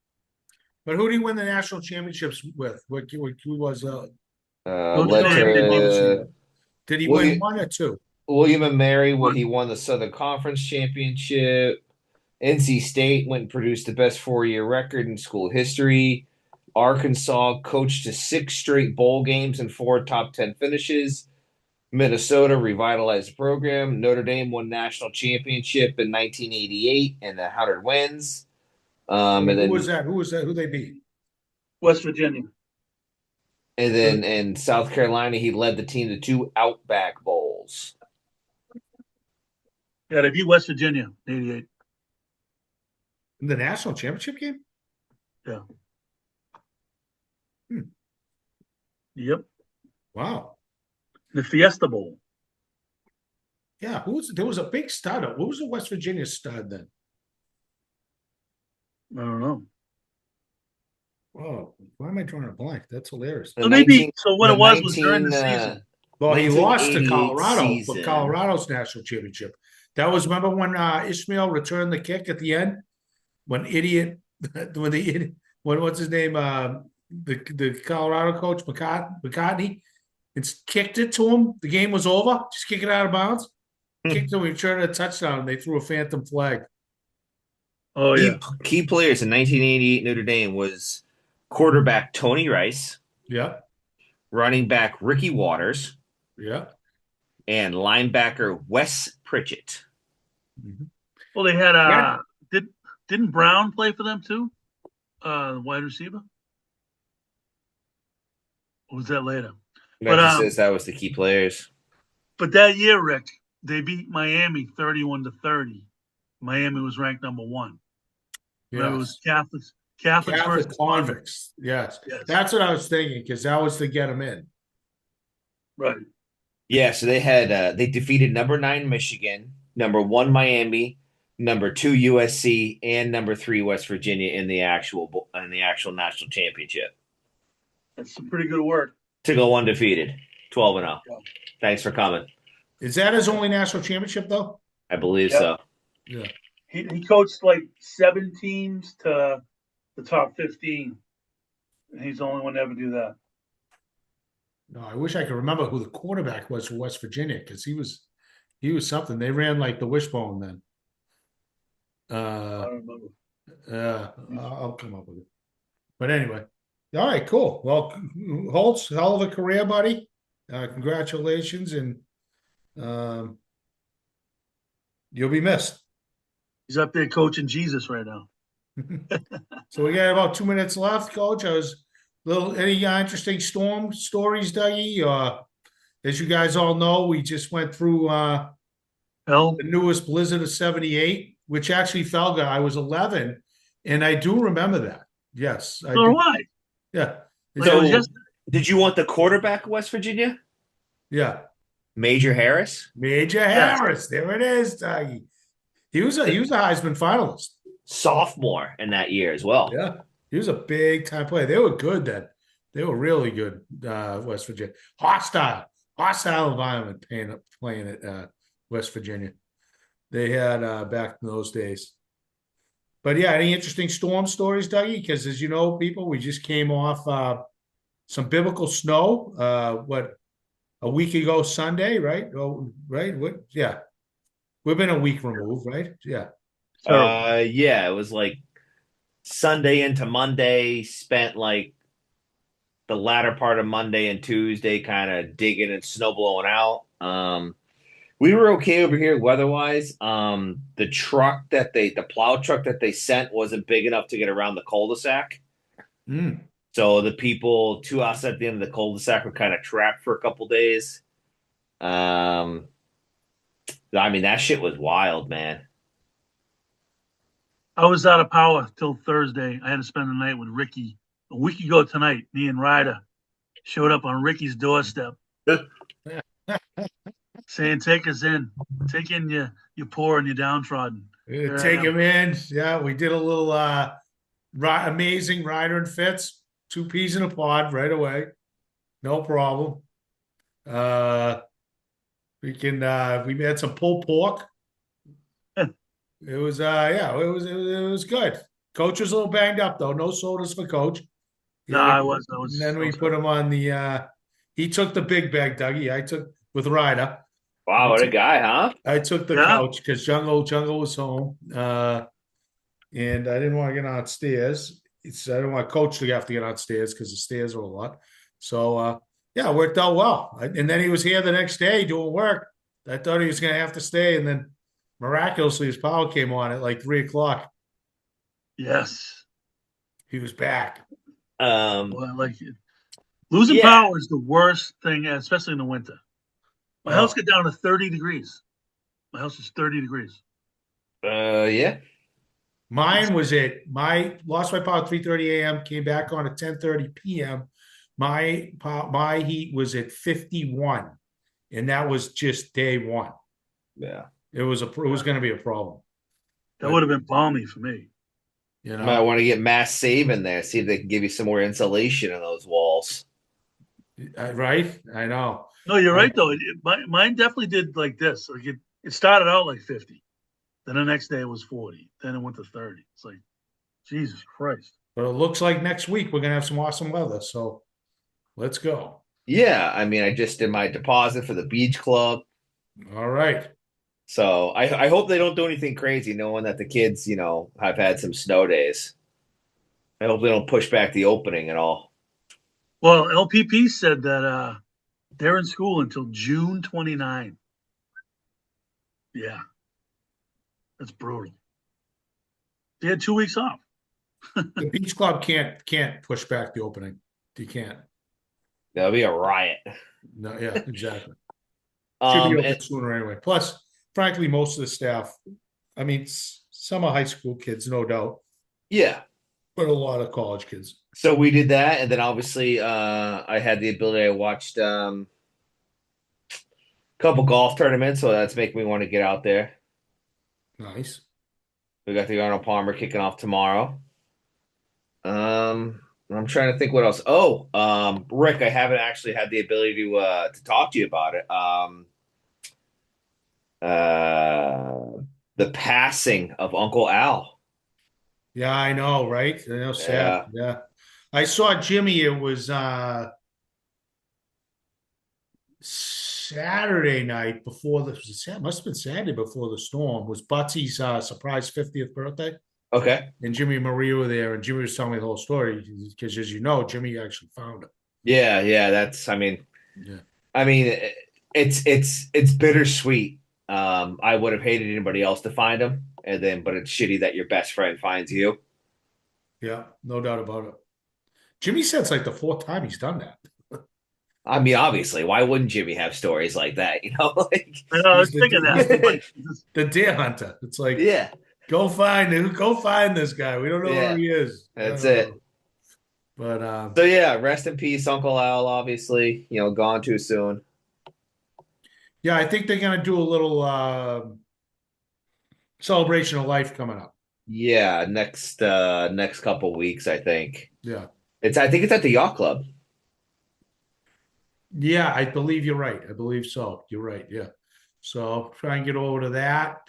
But who did he win the national championships with? Who was Led to did he William, win one or two? William and Mary, where he won the Southern Conference Championship. NC State went and produced the best 4-year record in school history. Arkansas coached to 6 straight bowl games and 4 top 10 finishes. Minnesota revitalized the program. Notre Dame won national championship in 1988 and 100 wins. Who was that? Who was that? Who they beat? West Virginia. And then in South Carolina, he led the team to 2 Outback Bowls. Yeah, they beat West Virginia in 88. In the national championship game? Yeah. Yep. Wow. The Fiesta Bowl. Yeah. There was a big stud. What was the West Virginia stud then? I don't know. Oh, why am I drawing a blank? That's hilarious. So maybe what it was during the season. Well, he lost to 1988 Colorado season. for Colorado's national championship. That was, remember when Ishmael returned the kick at the end? What's his name? The Colorado coach, McCartney, it's kicked it to him. The game was over. Just kick it out of bounds. Kicked him, he returned a touchdown, and they threw a phantom flag. Oh, yeah. Key players in 1988 Notre Dame was quarterback Tony Rice. Yeah. Running back Ricky Waters. Yeah. And linebacker Wes Pritchett. Mm-hmm. Well, they had didn't Brown play for them too? Wide receiver? Or was that later? That says that was the key players. But that year, Rick, they beat Miami 31-30. Miami was ranked number 1. Yes. Remember, it was Catholics versus convicts. Yes. That's what I was thinking, because that was to get them in. Right. Yeah, so they defeated number 9 Michigan, number 1 Miami, number 2 USC, and number 3 West Virginia in the actual national championship. That's some pretty good work. To go undefeated, 12-0. Yeah. Thanks for coming. Is that his only national championship, though? I believe so. Yeah. He coached like 7 teams to the top 15. And he's the only one to ever do that. No, I wish I could remember who the quarterback was for West Virginia, because he was something. They ran like the wishbone then. I don't remember. I'll come up with it. But anyway, all right, cool. Well, Holtz, hell of a career, buddy. Congratulations, and you'll be missed. He's up there coaching Jesus right now. So we got about 2 minutes left, Coach. Any interesting storm stories, Dougie? As you guys all know, we just went through the newest blizzard of 78, which actually fell. I was 11, and I do remember that. Yes, So do I. Yeah, Like it was So, just did you want the quarterback of West Virginia, Yeah. Major Harris? Major yes. Harris. There it is, Dougie. He was a Heisman finalist. Sophomore in that year as well. Yeah. He was a big time player. They were good then. They were really good, West Virginia. Hostile environment playing at West Virginia. They had back in those days. But yeah, any interesting storm stories, Dougie? Because as you know, people, we just came off some biblical snow. A week ago Sunday, right? Oh, right. What? Yeah, we've been a week removed, right? Yeah. Terrible. Yeah, it was like Sunday into Monday, spent like the latter part of Monday and Tuesday kind of digging and snow blowing out. We were okay over here weather-wise. The plow truck that they sent wasn't big enough to get around the cul-de-sac. Mm. So the people to us at the end of the cul-de-sac were kind of trapped for a couple days. Um, I mean, that shit was wild, man. I was out of power till Thursday. I had to spend the night with Ricky. A week ago tonight, me and Ryder showed up on Ricky's doorstep saying, "Take us in. Take in your poor and your downtrodden." Here I Take am. him in. Yeah, we did a little amazing Ryder and Fitz, two peas in a pod right away. No problem. Uh, we had some pulled pork. It was yeah, it was good. Coach was a little banged up though. No sodas for coach. No, Yeah, I was. I and was. then I we was put him on the he took the big bag, Dougie. I took with Ryder. Wow, I what a took guy, huh? I took the yeah. couch because Jungle was home. And I didn't want to get on stairs. I didn't want coach to have to get on stairs because the stairs are a lot. So yeah, it worked out well. And then he was here the next day doing work. I thought he was gonna have to stay, and then miraculously his power came on at like 3 o'clock. Yes. He was back. Well, like losing Yeah, power is the worst thing, especially in the winter. My house Oh, got down to 30 degrees. My house is 30 degrees. yeah. mine was it. My lost my power at 3:30 a.m. Came back on at 10:30 p.m. My heat was at 51, and that was just day one. Yeah. It was going to be a problem, That but would have been balmy for me. you Might know, want to get Mass Save in there, see if they can give you some more insulation in those walls. right? I know. No, you're I, right though. Mine definitely did like this. Like it started out like 50. Then the next day it was 40. Then it went to 30. It's like, Jesus Christ. but it looks like next week we're going to have some awesome weather. So let's go. Yeah, I mean, I just did my deposit for the beach club. All right. So I hope they don't do anything crazy, knowing that the kids, have had some snow days. I hope they don't push back the opening at all. Well, LPP said that they're in school until June 29. Yeah, that's brutal. They had 2 weeks off. The beach club can't push back the opening. You can't. That'll be a riot. No, yeah, exactly. Should be open And sooner anyway. Plus, frankly, most of the staff, I mean, some are high school kids, no doubt, yeah, but a lot of college kids. so we did that, and then obviously, I had the ability. I watched a couple golf tournaments, so that's making me want to get out there. Nice. We got the Arnold Palmer kicking off tomorrow. I'm trying to think what else. Oh, Rick, I haven't actually had the ability to talk to you about it. The passing of Uncle Al. Yeah, I know, right? I know, sad. Yeah. Yeah. I saw Jimmy, it was Saturday night before must have been Saturday before the storm, was Butsy's surprise 50th birthday. Okay. And Jimmy and Maria were there, and Jimmy was telling me the whole story because, as you know, Jimmy actually found it. Yeah, yeah. That's. Yeah. I mean, it's bittersweet. I would have hated anybody else to find him, but it's shitty that your best friend finds you. Yeah, no doubt about it. Jimmy said it's like the fourth time he's done that. I mean, obviously, why wouldn't Jimmy have stories like that? Like, I know, I was He's thinking that. he's Like, the deer hunter. It's like, yeah, go find this guy. We don't know where yeah, he is. that's it. But So yeah, rest in peace, Uncle Al. Obviously, gone too soon. yeah, I think they're gonna do a little celebration of life coming up. Yeah, next couple weeks, I think. Yeah. I think it's at the yacht club. Yeah, I believe you're right. I believe so. You're right. Yeah. So try and get over to that.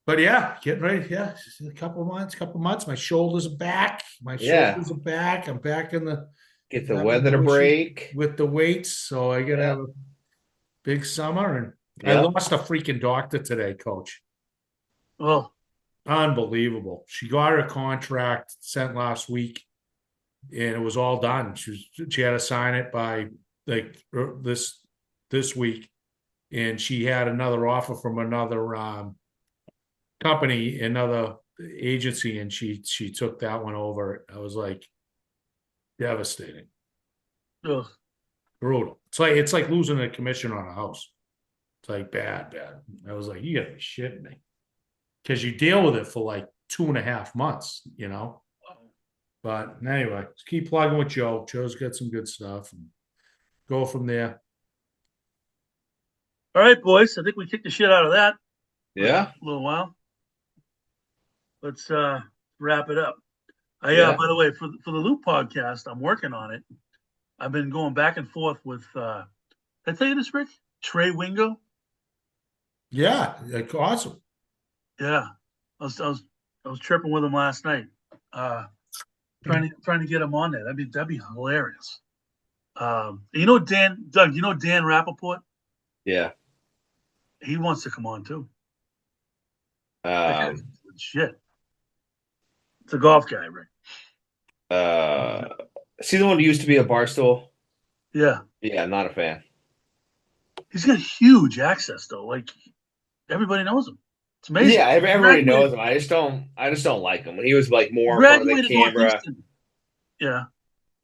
But yeah, getting ready. Yeah, just a couple months. My shoulders are back. My Yeah, shoulders are back. I'm back in the get the having weather to no issue break. with the weights. So I gotta Yeah, have a big summer. And I yep. lost a freaking doctor today, coach. Oh, Unbelievable. She got her contract sent last week and it was all done. She had to sign it by like this week. And she had another offer from another company, another agency, and she took that one over. I was like, devastating, ugh. brutal. It's like losing a commission on a house. It's like bad. I was like, you gotta be shitting me, because you deal with it for like 2.5 months. But anyway, just keep plugging with Joe. Joe's got some good stuff, and go from there. All right, boys. I think we kicked the shit out of that for a Yeah, little while. Let's wrap it up. yeah. By the way, for the Loop podcast, I'm working on it. I've been going back and forth with. Did I tell you this, Rick? Trey Wingo. Yeah, like, awesome. Yeah, I was tripping with him last night. Uh, trying to get him on there. That'd be hilarious. Doug. You know Dan Rappaport. Yeah. He wants to come on too. That guy's Um, shit. It's a golf guy, Rick. uh, See the one who used to be a Barstool? Yeah, Yeah, not a fan. he's got huge access though. Like everybody knows him. It's amazing. Yeah, everybody knows him. I just don't like him. When he was like He more in front of the graduated camera. Northeastern. Yeah.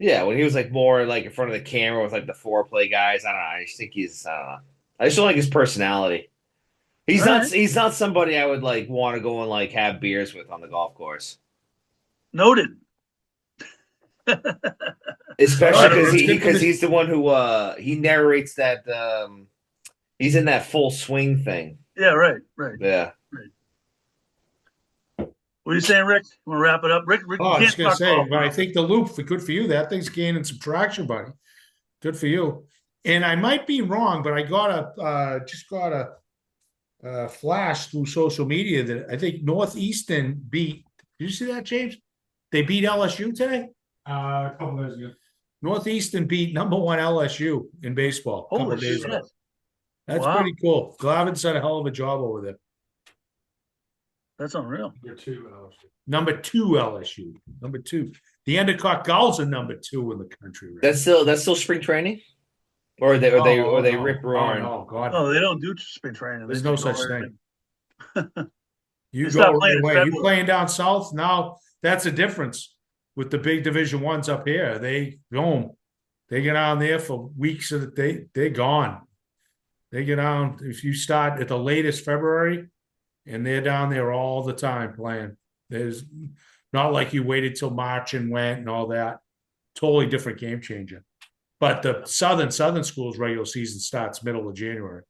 Yeah, when he was like more like in front of the camera with like the foreplay guys. I don't know. I just think I don't know. I just don't like his personality. All right. He's not somebody I would like want to go and like have beers with on the golf course. Noted. All Especially right, because it's he good for because this. he's the one who he narrates that he's in that full swing thing. Yeah. Right. Right. Yeah. Right. What are you saying, Rick? You want to wrap it up, Rick? Oh, We I was can't just gonna talk say, golf but I now. think the loop for good for you. That thing's gaining some traction, buddy. Good for you. And I might be wrong, but I got just got a flash through social media that I think Northeastern beat. Did you see that, James? They beat LSU today. A couple days ago. Northeastern beat #1 LSU in baseball a couple Holy days shit! ago. That's Wow, pretty cool. Glavin's done a hell of a job over there. that's unreal. Number two. #2 LSU. #2. The Endicott Gulls are #2 in the country right That's still spring training? Or are they or now. they Oh, or they no. rip Oh, roaring? no. God, Oh, no. they don't do spring training. They There's no just go such right thing. in. You They go start right playing in away. You February. playing down south now. That's a difference with the big Division ones up here. They boom, they get on there for weeks of they're gone. They get on if you start at the latest February, and they're down there all the time playing. There's not like you waited till March and went and all that. Totally different game changer. But the Southern schools regular season starts middle of January,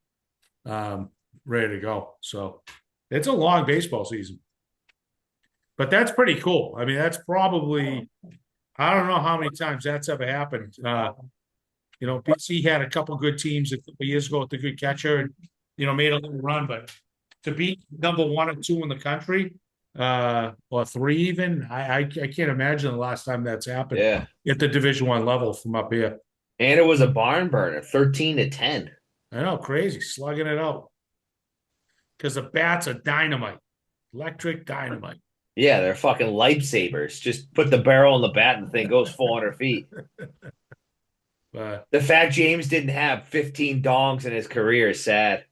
um, ready to go. So it's a long baseball season. But that's pretty cool. I mean, that's probably I don't know how many times that's ever happened. BC had a couple good teams a couple years ago with the good catcher, and made a little run. But to beat #1 or 2 in the country, or 3 even, I can't imagine the last time that's happened Yeah. at the Division 1 level from up here. And it was a barn burner, 13-10. I know, crazy, slugging it out because the bats are dynamite, electric dynamite. Yeah, they're fucking lightsabers. Just put the barrel in the bat and the thing goes 400 feet. But The fact James didn't have 15 dongs in his career is sad.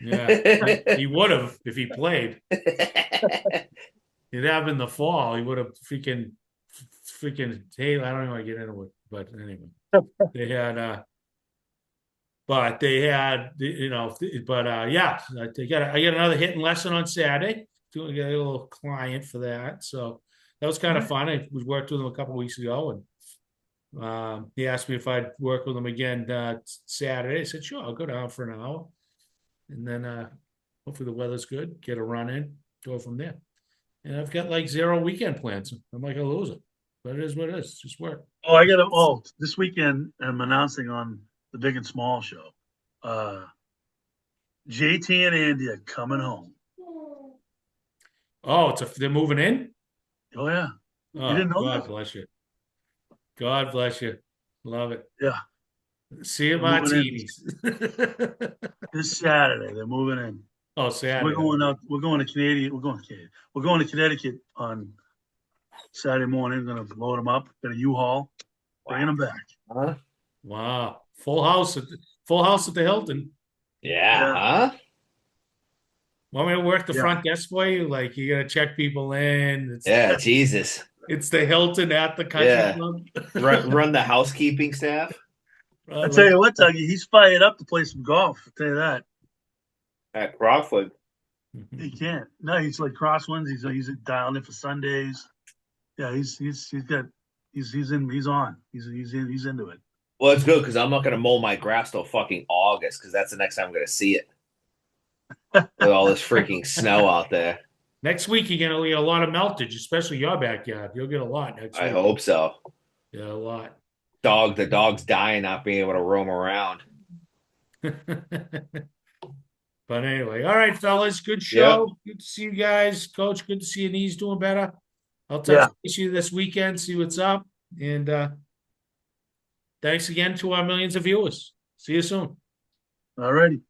yeah, he would have if he played. He'd have in the fall. He would have freaking. Hey, I don't know how to get into it, but anyway, they had. But they had, yeah, I got another hitting lesson on Saturday. Doing a little client for that, so that was kind of fun. I was worked with him a couple of weeks ago, and he asked me if I'd work with him again Saturday. I said, sure, I'll go down for an hour. And then hopefully the weather's good, get a run in, go from there. And I've got like 0 weekend plans. I'm like a loser, but it is what it is. Just work. This weekend I'm announcing on the Big and Small show. JT and Andy are coming home. Oh, they're moving in? Oh, yeah. Oh, You didn't know God that? bless you. God bless you. Love it. Yeah. See you, They're moving in martinis. this Saturday. They're moving in. Oh, So Saturday. we're going to Canadian. We're going to Connecticut on Saturday morning. We're going to load them up. Got a U-Haul. Bringing them back. Huh? Wow. Full house at the Hilton. Yeah. Huh? Want me to work the Yeah. front desk for you? Like you gotta check people in. Yeah. Jesus. It's the Hilton at the country Yeah. club. Run the housekeeping staff I tell you what, Dougie, he's fired up to play some golf. I'll tell you that. at Crawford. He can't. No, he's like crosswinds. He's dialed in for Sundays. Yeah, he's on. He's into it. Well, it's good because I'm not going to mow my grass till fucking August because that's the next time I'm going to see it. With all this freaking snow out there. Next week you're gonna get a lot of meltage, especially your backyard. You'll get a lot next week. I hope so. Yeah, a lot. The dog's dying, not being able to roam around. But anyway, all right, fellas, good show. Yep. Good to see you guys, Coach. Good to see your knees doing better. I'll touch base with you this weekend, see what's up, and thanks again to our millions of viewers. See you soon. All righty.